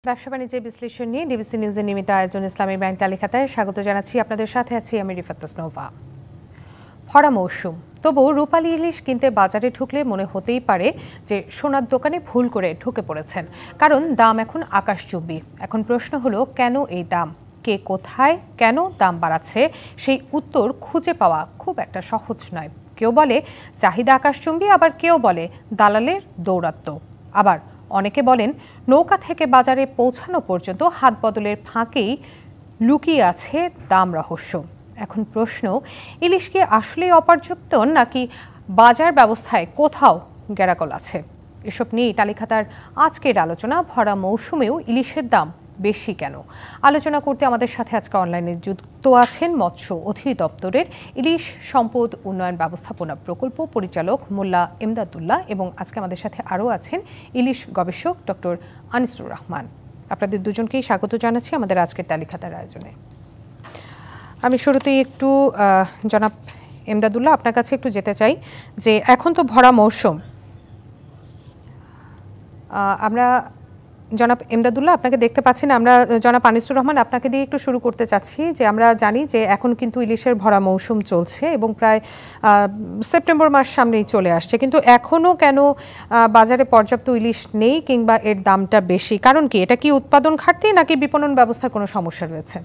ব্যবসা বাণিজ্যের বিশ্লেষণ নিয়ে ডিবিসি নিউজের নিয়মিত আয়োজন ইসলামী ব্যাংক তালিকাতায় স্বাগত জানাচ্ছি। আপনাদের সাথে আছি আমি রিফাত নোভা। ভরা মৌসুম, তবু রূপালী ইলিশ কিনতে বাজারে ঢুকলে মনে হতেই পারে যে সোনার দোকানে ভুল করে ঢুকে পড়েছেন, কারণ দাম এখন আকাশচুম্বী। এখন প্রশ্ন হলো, কেন এই দাম, কে কোথায় কেন দাম বাড়াচ্ছে? সেই উত্তর খুঁজে পাওয়া খুব একটা সহজ নয়। কেউ বলে চাহিদা আকাশচুম্বী, আবার কেউ বলে দালালের দৌরাত্ম্য, আবার অনেকে বলেন নৌকা থেকে বাজারে পৌঁছানো পর্যন্ত হাত বদলের ফাঁকেই লুকিয়ে আছে দাম রহস্য। এখন প্রশ্ন, ইলিশ কি আসলেই অপর্যাপ্ত, নাকি বাজার ব্যবস্থায় কোথাও গেরাকল আছে? এসব নিয়ে তালিকাতার আজকের আলোচনা। ভরা মৌসুমেও ইলিশের দাম বেশি কেন? আলোচনা করতে আমাদের সাথে আজকে অনলাইনে যুক্ত আছেন মৎস্য অধিদপ্তরের ইলিশ সম্পদ উন্নয়ন ব্যবস্থাপনা প্রকল্প পরিচালক মোল্লা এমদাদুল্লাহ, এবং আজকে আমাদের সাথে আরও আছেন ইলিশ গবেষক ডক্টর আনিসুর রহমান। আপনাদের দুজনকেই স্বাগত জানাচ্ছি আমাদের আজকের তালিকাতার আয়োজনে। আমি শুরুতেই একটু জনাব এমদাদুল্লাহ আপনার কাছে একটু যেতে চাই যে এখন তো ভরা মৌসুম, আমরা জনাব এমদাদুল্লাহ আপনাকে দেখতে পাচ্ছি না, আমরা জনাব আনিসুর রহমান আপনাকে দিয়ে একটু শুরু করতে চাচ্ছি যে আমরা জানি যে এখন কিন্তু ইলিশের ভরা মৌসুম চলছে এবং প্রায় সেপ্টেম্বর মাস সামনেই চলে আসছে, কিন্তু এখনও কেন বাজারে পর্যাপ্ত ইলিশ নেই কিংবা এর দামটা বেশি? কারণ কি, এটা কি উৎপাদন ঘাটতি নাকি বিপণন ব্যবস্থার কোনো সমস্যা রয়েছে?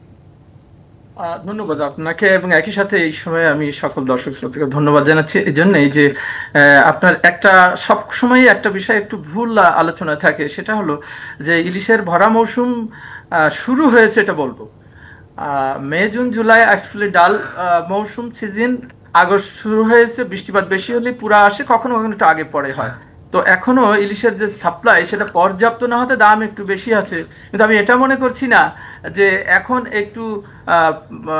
ধন্যবাদ আপনাকে, এবং একই সাথে এই সময় আমি সকল দর্শক শ্রোতাকে ধন্যবাদ জানাচ্ছি এই জন্যই যে আপনার একটা সব সময় একটা বিষয় একটু ভুল আলোচনা থাকে, সেটা হলো যে ইলিশের ভরা মৌসুম শুরু হয়েছে এটা বলবো মে জুন জুলাই, অ্যাকচুয়ালি ডাল মৌসুম সিজন আগস্ট শুরু হয়েছে। বৃষ্টিপাত বেশি হলে পুরা আসে, কখনো কখনো একটু আগে পরে হয়। তো এখনো ইলিশের যে সাপ্লাই সেটা পর্যাপ্ত না হতে দাম একটু বেশি আছে, কিন্তু আমি এটা মনে করছি না যে এখন একটু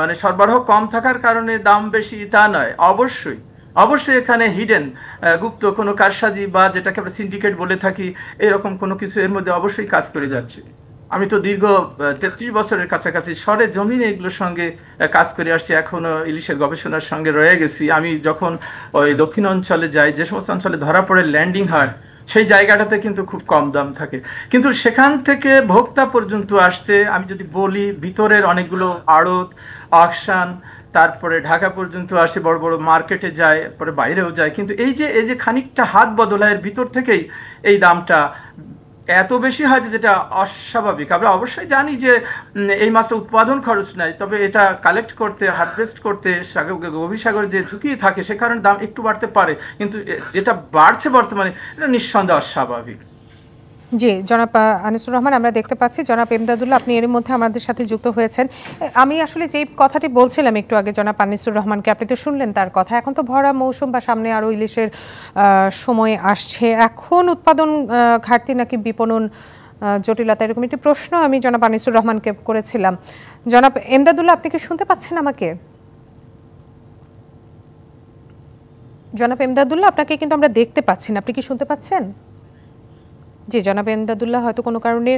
মানে সরবরাহ কম থাকার কারণে দাম বেশি, তা নয়। অবশ্যই অবশ্যই এখানে হিডেন গুপ্ত কোনো কারসাজি বা যেটাকে আমরা সিন্ডিকেট বলে থাকি, এরকম কোনো কিছু এর মধ্যে অবশ্যই কাজ করে যাচ্ছে। আমি তো দীর্ঘ 33 বছরের কাছাকাছি সরে জমিনে এগুলোর সঙ্গে কাজ করে আসছি, এখনো ইলিশের গবেষণার সঙ্গে রয়ে গেছি। আমি যখন ওই দক্ষিণ অঞ্চলে যাই, যে সমস্ত অঞ্চলে ধরা পড়ে ল্যান্ডিং হয়, সেই জায়গাটাতে কিন্তু খুব কম দাম থাকে, কিন্তু সেখান থেকে ভোক্তা পর্যন্ত আসতে আমি যদি বলি, ভিতরের অনেকগুলো আড়ত, অকশন, তারপরে ঢাকা পর্যন্ত আসে, বড় বড় মার্কেটে যায়, পরে বাইরেও যায়, কিন্তু এই যে খানিকটা হাত বদলায়ের ভিতর থেকেই এই দামটা এত বেশি হয় যেটা অস্বাভাবিক। আমরা অবশ্যই জানি যে এই মাছটা উৎপাদন খরচ নাই, তবে এটা কালেক্ট করতে, হারভেস্ট করতে গভীর সাগরে যে ঝুঁকি থাকে, সে কারণে দাম একটু বাড়তে পারে, কিন্তু যেটা বাড়ছে বর্তমানে এটা নিঃসন্দেহে অস্বাভাবিক। জি জনাব আনিসুর রহমান, আমরা দেখতে পাচ্ছি জনাব এমদাদুল্লাহ আপনি এর মধ্যে আমাদের সাথে যুক্ত হয়েছেন। আমি আসলে যেই কথাটি বলছিলাম একটু আগে জনাব আনিসুর রহমানকে, আপনি তো শুনলেন তার কথা। এখন তো ভরা মৌসুম বা সামনে আরও ইলিশের সময় আসছে, এখন উৎপাদন ঘাটতি নাকি বিপণন জটিলতা, এরকম একটি প্রশ্ন আমি জনাব আনিসুর রহমানকে করেছিলাম। জনাব এমদাদুল্লাহ আপনি কি শুনতে পাচ্ছেন আমাকে? জনাব এমদাদুল্লাহ আপনাকে কিন্তু আমরা দেখতে পাচ্ছি না, আপনি কি শুনতে পাচ্ছেন? জি জনাব এমদাদুল্লাহ হয়তো কোনো কারণে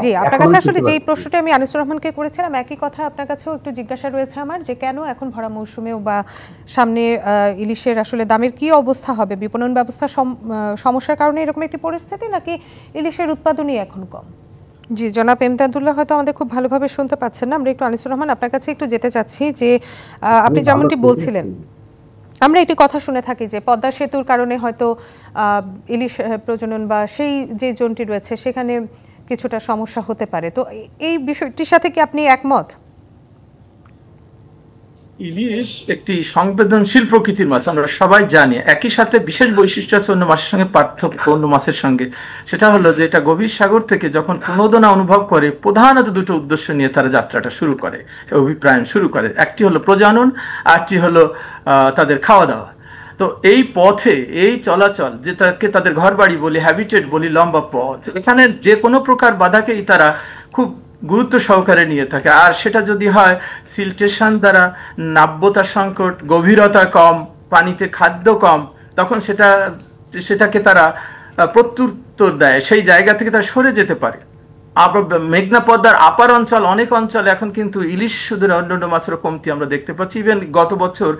জি আপনার কাছে আসলে যেই প্রশ্নটা আমি আনিসুর রহমানকে করেছিলাম, একই কথা আপনার কাছেও একটু জিজ্ঞাসা রয়েছে আমার, যে কেন এখন ভরা মৌসুমেও বা সামনে ইলিশের আসলে দামের কি অবস্থা হবে? বিপণন ব্যবস্থা সমস্যার কারণে এরকম একটি পরিস্থিতি, নাকি ইলিশের উৎপাদনই এখন কম? জি জনাব এমদাদুল্লাহ হয়তো আমাদের খুব ভালোভাবে শুনতে পাচ্ছেন না। আমরা একটু আনিসুর রহমান আপনার কাছে একটু যেতে চাচ্ছি যে আপনি যেমনটি বলছিলেন, আমরা একটি কথা শুনে থাকি যে পদ্মা সেতুর কারণে হয়তো ইলিশ প্রজনন বা সেই যে জোনটি রয়েছে সেখানে কিছুটা সমস্যা হতে পারে। তো এই বিষয়টির সাথে কি আপনি একমত? ইলিশ একটি সংবেদনশীল প্রকৃতির মাছ, আমরা সবাই জানি। একই সাথে বিশেষ বৈশিষ্ট্য আছে অন্য মাছের সঙ্গে, পার্থক্য অন্য মাছের সঙ্গে, সেটা হলো যে এটা গভীর সাগর থেকে যখন প্রণোদনা অনুভব করে, প্রধানত দুটো উদ্দেশ্য নিয়ে তারা যাত্রাটা শুরু করে, অভিপ্রায়ণ শুরু করে। একটি হলো প্রজনন, আরটি হলো তাদের খাওয়া দাওয়া। তো এই পথে এই চলাচল, যেটাকে তাদের ঘর বাড়ি বলি, হ্যাবিটেট বলি, লম্বা পথ, এখানে যে কোনো প্রকার বাধাকেই তারা খুব গুরুত্ব সহকারে নিয়ে থাকে। আর সেটা যদি হয় সিলটেশন দ্বারা, নাব্যতা সংকট, গভীরতা কম, পানিতে খাদ্য কম, তখন সেটাকে তারা প্রত্যুত্তর দেয়, সেই জায়গা থেকে তারা সরে যেতে পারে। আবার মেঘনা পদ্মার আপার অঞ্চল, অনেক অঞ্চলে এখন কিন্তু ইলিশ শুধু অন্যান্য মাছের কমতি আমরা দেখতে পাচ্ছি। ইভেন গত বছর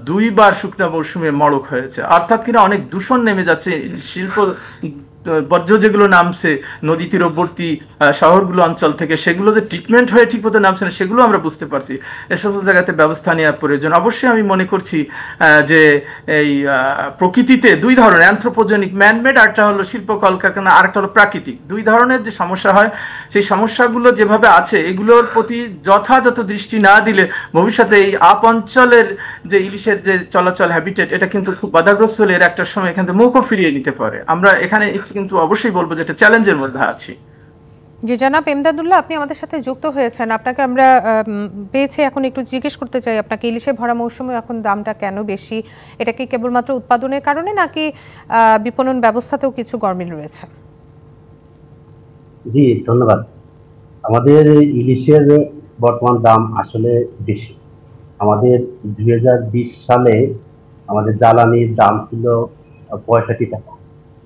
2 বার শুকনো মৌসুমে মড়ক হয়েছে, অর্থাৎ কিনা অনেক দূষণ নেমে যাচ্ছে। শিল্প বর্জ্য যেগুলো নামছে নদী তীরবর্তী শহরগুলো অঞ্চল থেকে, সেগুলো যে ট্রিটমেন্ট হয়ে ঠিক মতো নামছে না সেগুলো আমরা বুঝতে পারছি। এসব জায়গাতে ব্যবস্থা নেওয়া প্রয়োজন। অবশ্যই আমি মনে করছি যে এই প্রকৃতিতে দুই ধরনের, অ্যানথ্রোপোজেনিক ম্যানমেড, আরেকটা হলো শিল্প কলকারখানা, আরেকটা হলো প্রাকৃতিক, দুই ধরনের যে সমস্যা হয়, সেই সমস্যাগুলো যেভাবে আছে এগুলোর প্রতি যথাযথ দৃষ্টি না দিলে ভবিষ্যতে এই আপ অঞ্চলের যে ইলিশের যে চলাচল হ্যাবিটেট, এটা কিন্তু খুব বাধাগ্রস্ত হলে এর একটা সময় এখান থেকে মুখও ফিরিয়ে নিতে পারে। আমরা এখানে কিন্তু অবশ্যই বলবো যে এটা চ্যালেঞ্জের মধ্যে আছি। জি জনাব এমদাদুল্লাহ, আপনি আমাদের সাথে যুক্ত হয়েছেন। আপনাকে আমরা পেয়েছি, এখন একটু জিজ্ঞেস করতে চাই আপনাকে, ইলিশের ভরা মৌসুমে এখন দামটা কেন বেশি? এটা কি কেবলমাত্র উৎপাদনের কারণে নাকি বিপণন ব্যবস্থাতেও কিছু গরমিল রয়েছে? জি ধন্যবাদ। আমাদের ইলিশের বর্তমান দাম আসলে বেশি। আমাদের 2020 সালে আমাদের জ্বালানির দাম ছিল 65 টাকা।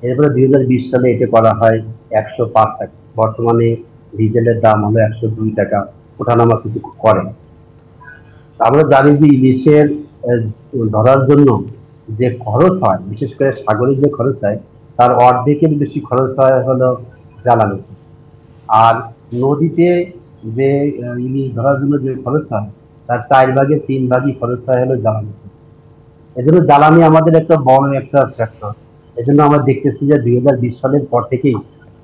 এরপরে 2020 সালে এটা করা হয় 105 টাকা। বর্তমানে ডিজেলের দাম হলো 102 টাকা, ওঠানামা কিছু করে। আমরা জানি যে ইলিশের ধরার জন্য যে খরচ হয়, বিশেষ করে সাগরের যে খরচ হয়, তার অর্ধেকের বেশি খরচ হয় হলো জ্বালানি। আর নদীতে যে ইলিশ ধরার জন্য যে খরচ হয়, তার 4 ভাগের 3 ভাগই খরচ হয় হলো জ্বালানি। এজন্য জ্বালানি আমাদের একটা বড় একটা ফ্যাক্টর। এজন্য আমরা দেখতেছি যে 2020 সালের পর থেকেই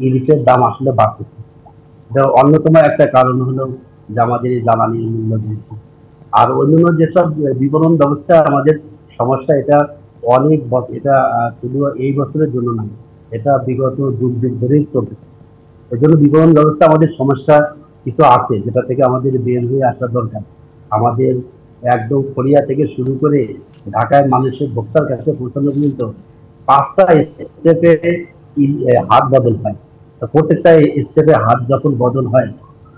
ইলিশের দাম আসলে বাড়তেছে। এটা অন্যতম একটা কারণ হলো যে আমাদের এই জ্বালানির মূল্য বৃদ্ধি। আর অন্যান্য যেসব বিপণন ব্যবস্থা আমাদের সমস্যা, এটা অনেক এটা শুধু এই বছরের জন্য নয়, এটা বিগত যুগ যুগ ধরেই চলছে। এজন্য বিপণন ব্যবস্থা আমাদের সমস্যা কিছু আছে, যেটা থেকে আমাদের বের হয়ে আসা দরকার। আমাদের একদম ফড়িয়া থেকে শুরু করে ঢাকায় মানুষের ভোক্তার কাছে পৌঁছানো পর্যন্ত 5টা স্টেপে হাত বদল হয়। প্রত্যেকটা স্টেপে হাত যখন বদল হয়,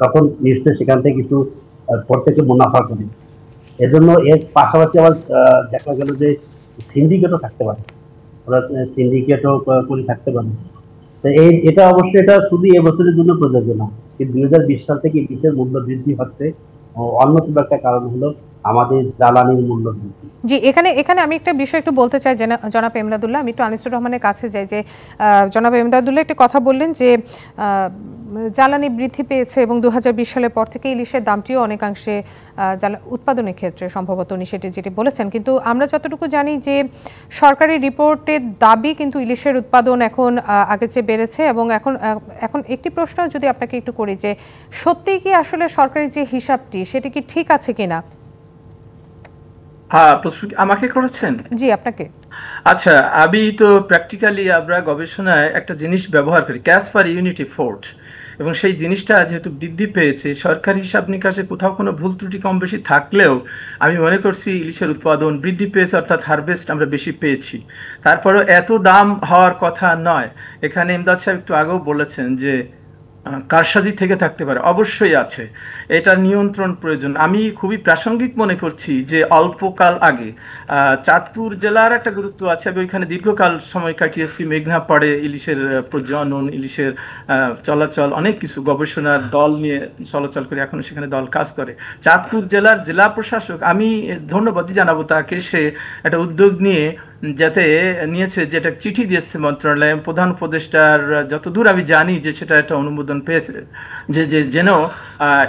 তখন নিশ্চয়ই সেখান থেকে কিছু প্রত্যেকে মুনাফা করে। এজন্য এর পাশাপাশি আবার দেখা গেল যে সিন্ডিকেটও থাকতে পারে, ওরা সিন্ডিকেটও করে থাকতে পারে। এটা অবশ্যই এটা শুধু এবছরের জন্য প্রযোজ্য না, কিন্তু 2020 সাল থেকে ইলিশের মূল্য বৃদ্ধি হচ্ছে। অন্যতম একটা কারণ হলো আমাদের জ্বালানির মূল্য বৃদ্ধি। জি, এখানে এখানে আমি একটা বিষয় একটু বলতে চাই জনাব এমদাদুল্লাহ। আমি একটু আনিসুর রহমানের কাছে যাই যে জনাব এমদাদুল্লাহ একটা কথা বললেন যে জ্বালানি বৃদ্ধি পেয়েছে এবং 2020 সালের পর থেকে ইলিশের দামটিও অনেকাংশে উৎপাদনের ক্ষেত্রে সম্ভবত উনি যেটি বলেছেন। কিন্তু আমরা যতটুকু জানি যে সরকারি রিপোর্টের দাবি কিন্তু ইলিশের উৎপাদন এখন আগের চেয়ে বেড়েছে। এবং এখন একটি প্রশ্ন যদি আপনাকে একটু করি যে সত্যিই কি আসলে সরকারি যে হিসাবটি সেটি কি ঠিক আছে কিনা? হ্যাঁ, প্রশ্ন আমাকে করেছেন? জি আপনাকে। আচ্ছা, আমি তো প্র্যাকটিক্যালি আমরা গবেষণায় একটা জিনিস ব্যবহার করি, ক্যাশ পার ইউনিট এফোর্ট, এবং সেই জিনিসটা যেহেতু বৃদ্ধি পেয়েছে, সরকারি হিসাব নিকাশে কোথাও কোনো ভুল ত্রুটি কম বেশি থাকলেও আমি মনে করছি ইলিশের উৎপাদন বৃদ্ধি পেয়েছে, অর্থাৎ হারভেস্ট আমরা বেশি পেয়েছি। তারপরেও এত দাম হওয়ার কথা নয়। এখানে ইমদাদ সাহেব একটু আগেও বলেছেন যে কারসাজি থেকে থাকতে পারে, অবশ্যই আছে, এটা নিয়ন্ত্রণ প্রয়োজন। আমি খুবই প্রাসঙ্গিক মনে করছি যে অল্পকাল আগে চাঁদপুর জেলার একটা গুরুত্ব আছে, আমি ওইখানে দীর্ঘকাল সময় কাটিয়েছি। মেঘনা পাড়ে ইলিশের প্রজনন, ইলিশের চলাচল, অনেক কিছু গবেষণার দল নিয়ে চলাচল করে, এখনো সেখানে দল কাজ করে। চাঁদপুর জেলার জেলা প্রশাসক, আমি ধন্যবাদ জানাবো তাকে, সে একটা উদ্যোগ নিয়ে যাতে নিয়েছে, যেটা চিঠি দিয়েছে মন্ত্রণালয়, প্রধান উপদেষ্টার যতদূর আমি জানি যে সেটা একটা অনুমোদন পেয়েছে, যে যেন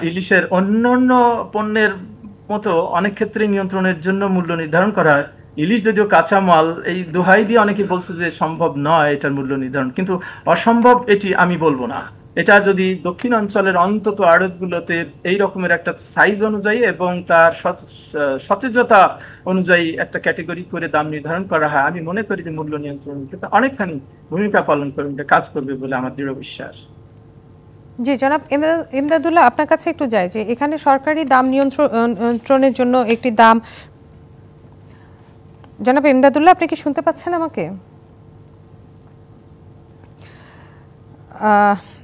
ইলিশের অন্যান্য পণ্যের মতো অনেক ক্ষেত্রে নিয়ন্ত্রণের জন্য মূল্য নির্ধারণ করা হয়। ইলিশ যদিও কাঁচামাল, এই দোহাই দিয়ে অনেকে বলছে যে সম্ভব নয় এটার মূল্য নির্ধারণ, কিন্তু অসম্ভব এটি আমি বলবো না। এটা যদি দক্ষিণ অঞ্চলের অন্তত আড়তগুলোতে এই রকমের একটা সাইজ অনুযায়ী এবং তার সচেতনতা অনুযায়ী একটা ক্যাটেগরি করে দাম নির্ধারণ করা হয়, আমি মনে করি যে মূল্য নিয়ন্ত্রণ ক্ষেত্রে অনেকখানি ভূমিকা পালন করবে, কাজ করবে বলে আমার দৃঢ় বিশ্বাস। জি জনাব এমদাদুল্লাহ, আপনার কাছে একটু যাই যে এখানে সরকারি দাম নিয়ন্ত্রণের জন্য একটি দাম, জনাব এমদাদুল্লাহ আপনি কি শুনতে পাচ্ছেন আমাকে?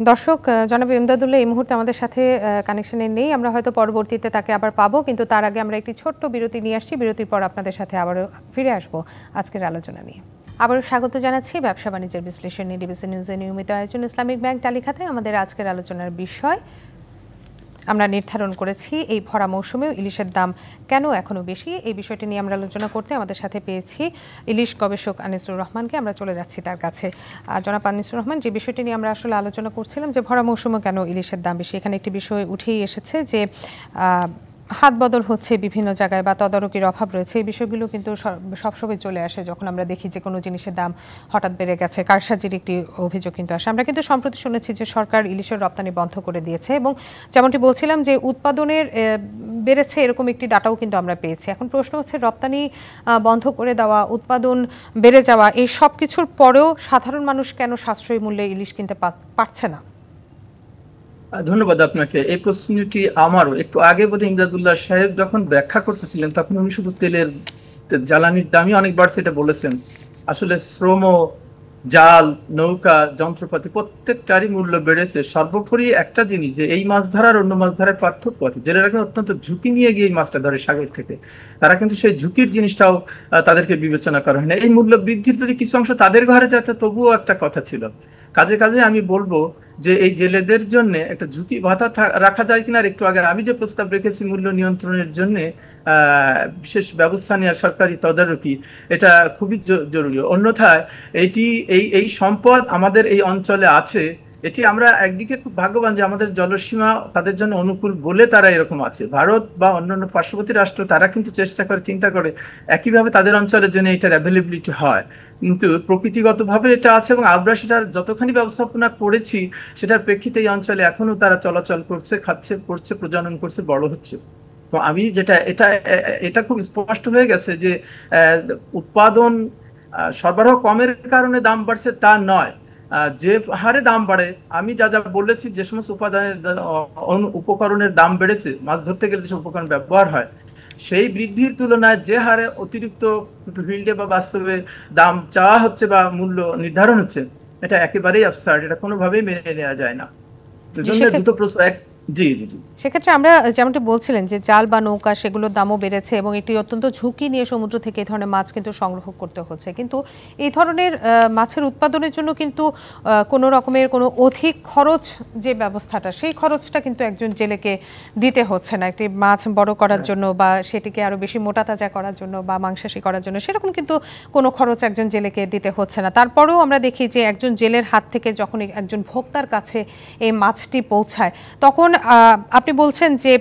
দর্শক, জনাব এমদাদুল্লাহ এই মুহূর্তে আমাদের সাথে কানেকশনে নেই, আমরা হয়তো পরবর্তীতে তাকে আবার পাবো, কিন্তু তার আগে আমরা একটি ছোট্ট বিরতি নিয়ে আসছি। বিরতির পর আপনাদের সাথে আবারও ফিরে আসবো আজকের আলোচনা নিয়ে। আবারও স্বাগত জানাচ্ছি ব্যবসা বাণিজ্যের বিশ্লেষণ নিয়ে ডিবিসি নিউজের নিয়মিত আয়োজন ইসলামিক ব্যাংক টালিখাতায়। আমাদের আজকের আলোচনার বিষয় আমরা নির্ধারণ করেছি এই ভরা মৌসুমেও ইলিশের দাম কেন এখনও বেশি, এই বিষয়টি নিয়ে আমরা আলোচনা করতে আমাদের সাথে পেয়েছি ইলিশ গবেষক আনিসুর রহমানকে। আমরা চলে যাচ্ছি তার কাছে। জনাব আনিসুর রহমান, যে বিষয়টি নিয়ে আমরা আসলে আলোচনা করছিলাম যে ভরা মৌসুমে কেন ইলিশের দাম বেশি, এখানে একটি বিষয় উঠেই এসেছে যে হাত বদল হচ্ছে বিভিন্ন জায়গায় বা তদারকির অভাব রয়েছে। এই বিষয়গুলো কিন্তু সবসময় চলে আসে যখন আমরা দেখি যে কোনো জিনিসের দাম হঠাৎ বেড়ে গেছে, কারসাজির একটি অভিযোগ কিন্তু আসে। আমরা কিন্তু সম্প্রতি শুনেছি যে সরকার ইলিশের রপ্তানি বন্ধ করে দিয়েছে এবং যেমনটি বলছিলাম যে উৎপাদনের বেড়েছে এরকম একটি ডাটাও কিন্তু আমরা পেয়েছি। এখন প্রশ্ন হচ্ছে রপ্তানি বন্ধ করে দেওয়া, উৎপাদন বেড়ে যাওয়া, এই সব কিছুর পরেও সাধারণ মানুষ কেন সাশ্রয়ী মূল্যে ইলিশ কিনতে পারছে না? ধন্যবাদ আপনাকে। এই প্রশ্নটি আমারও একটু আগে বোধহয় ইমদাদুল্লাহ সাহেব যখন ব্যাখ্যা করতেছিলেন তখন উনি শুধু তেলের জ্বালানির দামই অনেক বাড়ছে এটা বলেছেন। আসলে শ্রম, জাল, নৌকা, যন্ত্রপাতি প্রত্যেকটারই মূল্য বেড়েছে। সর্বোপরি একটা জিনিস যে এই মাছ ধরার অন্য মাছ ধরার পার্থক্য আছে। জেলেরা কিন্তু অত্যন্ত ঝুঁকি নিয়ে গিয়ে এই মাছটা ধরে সাগর থেকে, তারা কিন্তু সেই ঝুঁকির জিনিসটাও তাদেরকে বিবেচনা করা হয় না। এই মূল্য বৃদ্ধির যদি কিছু অংশ তাদের ঘরে যেত তবুও একটা কথা ছিল। কাজে কাজে আমি বলবো যে এই জেলেদের জন্য একটা ঝুঁকি ভাতা রাখা যায় কিনা। একটু আগে আমি যে প্রস্তাব রেখেছি মূল্য নিয়ন্ত্রণের জন্য বিশেষ ব্যবস্থা নেওয়া, সরকারি তদারকি, এটা খুবই জরুরি। অন্যথায় এই সম্পদ আমাদের এই অঞ্চলে আছে, এটি আমরা একদিকে খুব ভাগ্যবান যে আমাদের জলসীমা তাদের জন্য অনুকূল বলে তারা এরকম আছে। ভারত বা অন্যান্য পার্শ্ববর্তী রাষ্ট্র তারা কিন্তু চেষ্টা করে, চিন্তা করে একইভাবে তাদের অঞ্চলের জন্য এটার অ্যাভেলেবিলিটি হয়, কিন্তু প্রকৃতিগতভাবে এটা আছে এবং আমরা সেটার যতখানি ব্যবস্থাপনা করেছি সেটার প্রেক্ষিতে এই অঞ্চলে এখনো তারা চলাচল করছে, খাচ্ছে, পড়ছে, প্রজনন করছে, বড় হচ্ছে। তো আমি যেটা এটা খুব স্পষ্ট হয়ে গেছে যে উৎপাদন সরবরাহ কমের কারণে দাম বাড়ছে তা নয়। যে হারে দাম বাড়ে, আমি যা যা বলেছি, যে সমস্ত উপকরণের দাম বেড়েছে, মাছ ধরতে গেলে যেসব উপকরণ ব্যবহার হয়, সেই বৃদ্ধির তুলনায় যে হারে অতিরিক্ত ফিল্ডে বা বাস্তবে দাম চাওয়া হচ্ছে বা মূল্য নির্ধারণ হচ্ছে, এটা একেবারেই অ্যাবসার্ড, এটা কোনোভাবেই মেনে নেওয়া যায় না। দুটো প্রশ্ন। জি জি জি। সেক্ষেত্রে আমরা যেমনটি বলছিলেন যে জাল বা নৌকা সেগুলোর দামও বেড়েছে এবং একটি অত্যন্ত ঝুঁকি নিয়ে সমুদ্র থেকে এই ধরনের মাছ কিন্তু সংগ্রহ করতে হচ্ছে। কিন্তু এই ধরনের মাছের উৎপাদনের জন্য কিন্তু কোনো রকমের কোনো অধিক খরচ যে ব্যবস্থাটা, সেই খরচটা কিন্তু একজন জেলেকে দিতে হচ্ছে না। একটি মাছ বড় করার জন্য বা সেটিকে আরও বেশি মোটা তাজা করার জন্য বা মাংসাশী করার জন্য সেরকম কিন্তু কোনো খরচ একজন জেলেকে দিতে হচ্ছে না। তারপরেও আমরা দেখি যে একজন জেলের হাত থেকে যখন একজন ভোক্তার কাছে এই মাছটি পৌঁছায় তখন আপনি বলছেন যে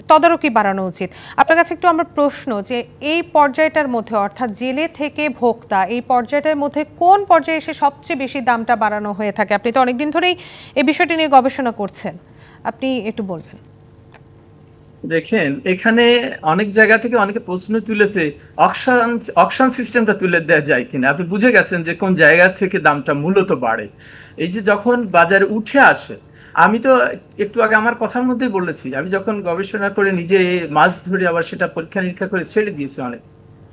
তদারকি বাড়ানো উচিত। আপনার কাছে একটু আমার প্রশ্ন যে এই পর্যায়টার মধ্যে, অর্থাৎ জেলে থেকে ভোক্তা, এই পর্যায়টার মধ্যে কোন পর্যায়ে এসে সবচেয়ে বেশি দামটা বাড়ানো হয়ে থাকে? আপনি তো অনেকদিন ধরেই এই বিষয়টি নিয়ে গবেষণা করছেন, আপনি একটু বলবেন। দেখেন, এখানে অনেক জায়গা থেকে অনেকে প্রশ্ন তুলেছে অকশন সিস্টেমটা তুলে দেওয়া যায় কিনা। আপনি বুঝে গেছেন যে কোন জায়গা থেকে দামটা মূলত বাড়ে। এই যে যখন বাজারে উঠে আসে, আমি তো একটু আগে আমার কথার মধ্যেই বলেছি, আমি যখন গবেষণা করে নিজে মাছ ধরে আবার সেটা পরীক্ষা নিরীক্ষা করে ছেড়ে দিয়েছি অনেক।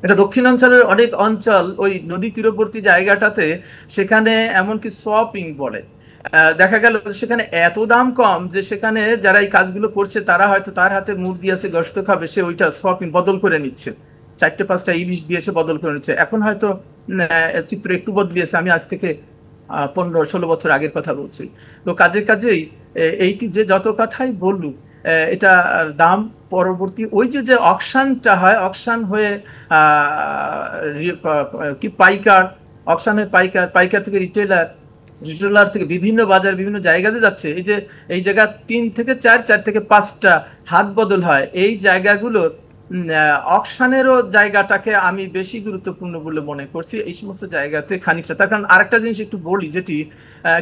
এটা দক্ষিণাঞ্চলের অনেক অঞ্চল ওই নদী তীরবর্তী জায়গাটাতে, সেখানে এমনকি সোয়াপিং বলে, দেখা গেল সেখানে এত দাম কম যে সেখানে যারা এই কাজগুলো করছে তারা হয়তো তার হাতে মুড় দিয়েছে, গোশত খাবে, সে ওইটা সোয়াপিং বদল করে নিচ্ছে, 4-5টা ইলিশ দিয়ে সে বদল করে নিচ্ছে। এখন হয়তো চিত্র একটু বদলিয়েছে, আমি আজ থেকে 15-16 বছর আগের কথা বলছি। তো কাজেই এইটি যে যত কথাই বলুক, এটা দাম পরবর্তী ওই যে অকশনটা হয়, অকশন হয়ে কি পাইকার, অকশন হয়ে পাইকার থেকে রিটেলার থেকে বিভিন্ন বাজার, বিভিন্ন জায়গাতে যাচ্ছে। এই যে এই জায়গা 3 থেকে 4 থেকে 5টা হাত বদল হয়, এই জায়গাগুলো অকশনেরও জায়গাটাকে আমি বেশি গুরুত্বপূর্ণ বলে মনে করছি এই সমস্ত জায়গাতে খানিকটা। তার কারণ আরেকটা জিনিস একটু বলি, যেটি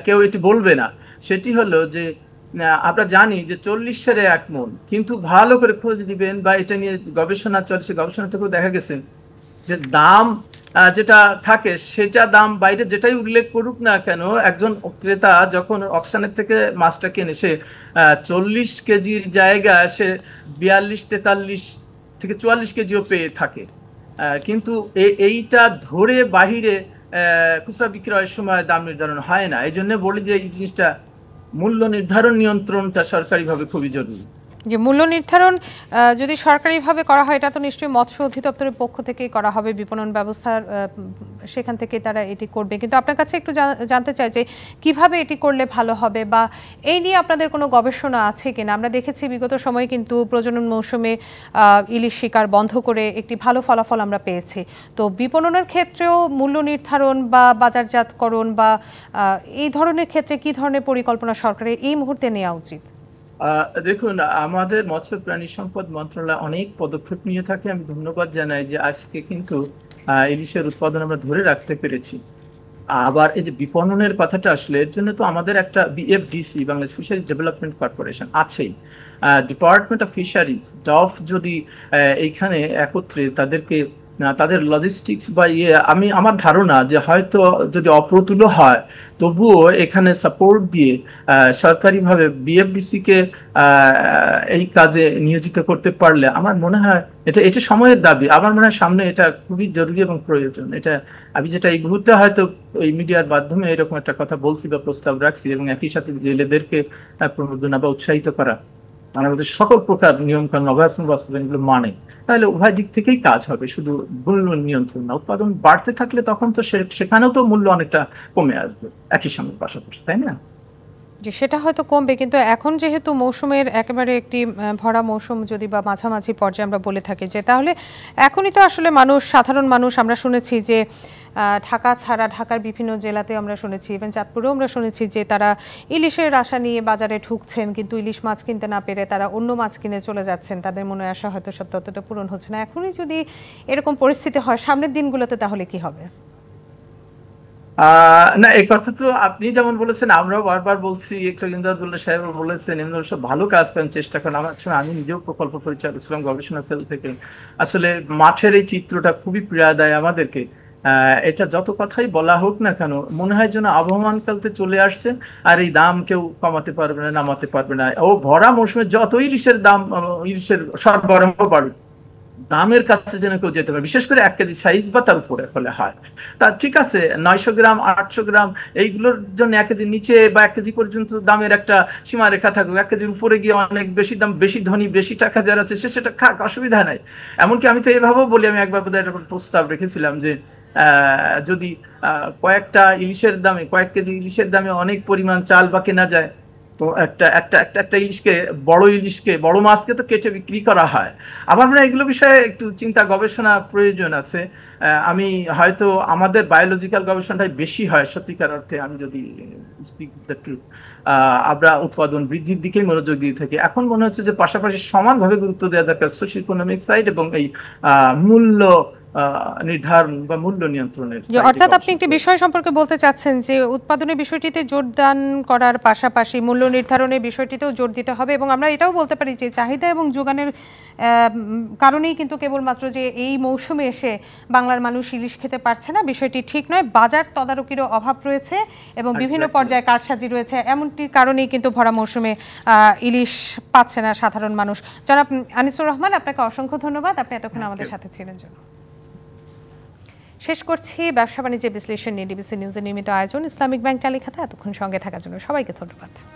কেউ এটি বলবে না, সেটি হলো যে আমরা জানি যে 40 সেরে 1 মণ, কিন্তু ভালো করে খোঁজ দিবেন বা এটা নিয়ে গবেষণা চলছে, গবেষণা থেকেও দেখা গেছে যে দাম যেটা থাকে সেটা দাম বাইরে যেটাই উল্লেখ করুক না কেন, একজন ক্রেতা যখন অকশনের থেকে মাছটা কেনে, সে 40 কেজির জায়গায় সে 42-43 থেকে 44 কেজিও পেয়ে থাকে। কিন্তু এইটা ধরে বাহিরে খুচরা বিক্রয়ের সময় দাম নির্ধারণ হয় না। এই জন্য বলি যে এই জিনিসটা মূল্য নির্ধারণ নিয়ন্ত্রণটা সরকারিভাবে খুবই জরুরি। যে মূল্য নির্ধারণ যদি সরকারিভাবে করা হয়, এটা তো নিশ্চয়ই মৎস্য অধিদপ্তরের পক্ষ থেকেই করা হবে, বিপণন ব্যবস্থার সেখান থেকে তারা এটি করবে। কিন্তু আপনার কাছে একটু জানতে চাই যে কিভাবে এটি করলে ভালো হবে, বা এই নিয়ে আপনাদের কোনো গবেষণা আছে কিনা? আমরা দেখেছি বিগত সময়ে কিন্তু প্রজনন মৌসুমে ইলিশ শিকার বন্ধ করে একটি ভালো ফলাফল আমরা পেয়েছি। তো বিপণনের ক্ষেত্রেও মূল্য নির্ধারণ বা বাজারজাতকরণ বা এই ধরনের ক্ষেত্রে কি ধরনের পরিকল্পনা সরকারের এই মুহূর্তে নেওয়া উচিত? দেখুন, আমাদের মৎস্য প্রাণী সম্পদ মন্ত্রণালয় অনেক পদক্ষেপ নিয়ে থাকে। আমি ধন্যবাদ জানাই যে আজকে কিন্তু ইলিশের উৎপাদন আমরা ধরে রাখতে পেরেছি। আবার এই যে বিপণনের কথাটা আসলে, এর জন্য তো আমাদের একটা BFDC, Bangladesh fisheries development corporation আছেই। ডিপার্টমেন্ট অফ ফিশারিজ, ডফ যদি এইখানে একত্রে তাদেরকে তাদের লজিস্টিক্স বা আমার ধারণা যে হয়তো যদি অপ্রতুল হয় তবুও এখানে সাপোর্ট দিয়ে সরকারিভাবে বিএফডিসি কে এই কাজে নিয়োজিত করতে পারলে আমার মনে হয় এটা সময়ের দাবি। আমার মনে হয় সামনে এটা খুবই জরুরি এবং প্রয়োজন। এটা আমি যেটা এই মুহূর্তে হয়তো এই মিডিয়ার মাধ্যমে এরকম একটা কথা বলছি বা প্রস্তাব রাখছি, এবং একই সাথে জেলেদেরকে প্রণোদনা বা উৎসাহিত করা, আমাদের সকল প্রকার নিয়ম কানুন অভয়ারণ্য বাস্তবায়ন এগুলো মানে, তাহলে উভয় দিক থেকেই কাজ হবে, শুধু মূল্য নিয়ন্ত্রণ না। উৎপাদন বাড়তে থাকলে তখন তো সেখানেও তো মূল্য অনেকটা কমে আসবে একই সঙ্গে পাশাপাশি, তাই না? যে সেটা হয়তো কমবে, কিন্তু এখন যেহেতু মৌসুমের একেবারে একটি ভরা মৌসুম যদি বা মাঝামাঝি পর্যায়ে আমরা বলে থাকি, যে তাহলে এখনই তো আসলে সাধারণ মানুষ আমরা শুনেছি যে ঢাকা ছাড়া ঢাকার বিভিন্ন জেলাতে আমরা শুনেছি, ইভেন চাঁদপুরেও আমরা শুনেছি যে তারা ইলিশের আশা নিয়ে বাজারে ঢুকছেন, কিন্তু ইলিশ মাছ কিনতে না পেরে তারা অন্য মাছ কিনে চলে যাচ্ছেন। তাদের মনে আশা হয়তো ততটা পূরণ হচ্ছে না। এখনই যদি এরকম পরিস্থিতি হয়, সামনের দিনগুলোতে তাহলে কি হবে? না, এই কথা তো আপনি যেমন বলেছেন, আমরাও বারবার বলছি, একটা ইমদাদুল্লাহ সাহেব বলেছেন, ইমদাদুল্লাহ সাহেব ভালো কাজ করেন, চেষ্টা করেন। আমার সময় আমি নিজেও প্রকল্প পরিচালক ছিলাম গবেষণা সেল থেকে। আসলে মাঠের এই চিত্রটা খুবই পীড়া দেয় আমাদেরকে। এটা যত কথাই বলা হোক না কেন, মনে হয় যেন আবহমান কালতে চলে আসছে, আর এই দাম কেউ কমাতে পারবে না, নামাতে পারবে না। ও ভরা মৌসুমে যত ইলিশের দাম, ইলিশের সরবরাহ বাড়বে, দামের কাছে যেন কেউ যেতে পারে, বিশেষ করে 1 কেজি সাইজ বা তার উপরে হলে হয়। তা ঠিক আছে, 900 গ্রাম 800 গ্রাম এইগুলোর জন্য 1 কেজির নিচে বা 1 কেজি পর্যন্ত দামের একটা সীমারেখা থাকুক। 1 কেজির উপরে গিয়ে অনেক বেশি দাম, বেশি ধনী, বেশি টাকা যারা আছে সে সেটা খাক, অসুবিধা নাই। এমনকি আমি তো এভাবেও বলি, আমি একবার বোধহয় একটা প্রস্তাব রেখেছিলাম যে যদি কয়েকটা ইলিশের দামে, কয়েক কেজি ইলিশের দামে অনেক পরিমাণ চাল বা কেনা যায়, তো একটা ইলিশকে, বড় মাছকে তো কেটে বিক্রি করা হয়। আমার মনে হয় এগুলো বিষয়ে একটু চিন্তা গবেষণা প্রয়োজন আছে। আমি হয়তো আমাদের বায়োলজিক্যাল গবেষণাটাই বেশি হয় সত্যিকার অর্থে, আমি যদি স্পিক দ্য ট্রুথ। আমরা উৎপাদন বৃদ্ধির দিকেই মনোযোগ দিয়ে থাকি। এখন মনে হচ্ছে যে পাশাপাশি সমানভাবে গুরুত্ব দেওয়া দরকার সোশ্যাল ইকোনমিক সাইড এবং এই মূল্য নির্ধারণ বা মূল্য নিয়ন্ত্রণের। অর্থাৎ আপনি একটি বিষয় সম্পর্কে বলতে চাচ্ছেন যে উৎপাদনের বিষয়টিতে জোরদান করার পাশাপাশি মূল্য নির্ধারণের বিষয়টিতেও জোর দিতে হবে, এবং আমরা এটাও বলতে পারি যে চাহিদা এবং যোগানের কারণেই কিন্তু কেবলমাত্র যে এই মৌসুমে এসে বাংলার মানুষ ইলিশ খেতে পারছে না, বিষয়টি ঠিক নয়। বাজার তদারকিরও অভাব রয়েছে এবং বিভিন্ন পর্যায়ে কারসাজি রয়েছে, এমনটির কারণেই কিন্তু ভরা মৌসুমে ইলিশ পাচ্ছে না সাধারণ মানুষ। জনাব আনিসুর রহমান, আপনাকে অসংখ্য ধন্যবাদ, আপনি এতক্ষণ আমাদের সাথে ছিলেন জন্য। শেষ করছি ব্যবসা বাণিজ্যের বিশ্লেষণ নিয়ে ডিবিসি নিউজের নিয়মিত আয়োজন ইসলামিক ব্যাংক টালিখাতা। এতক্ষণ সঙ্গে থাকার জন্য সবাইকে ধন্যবাদ।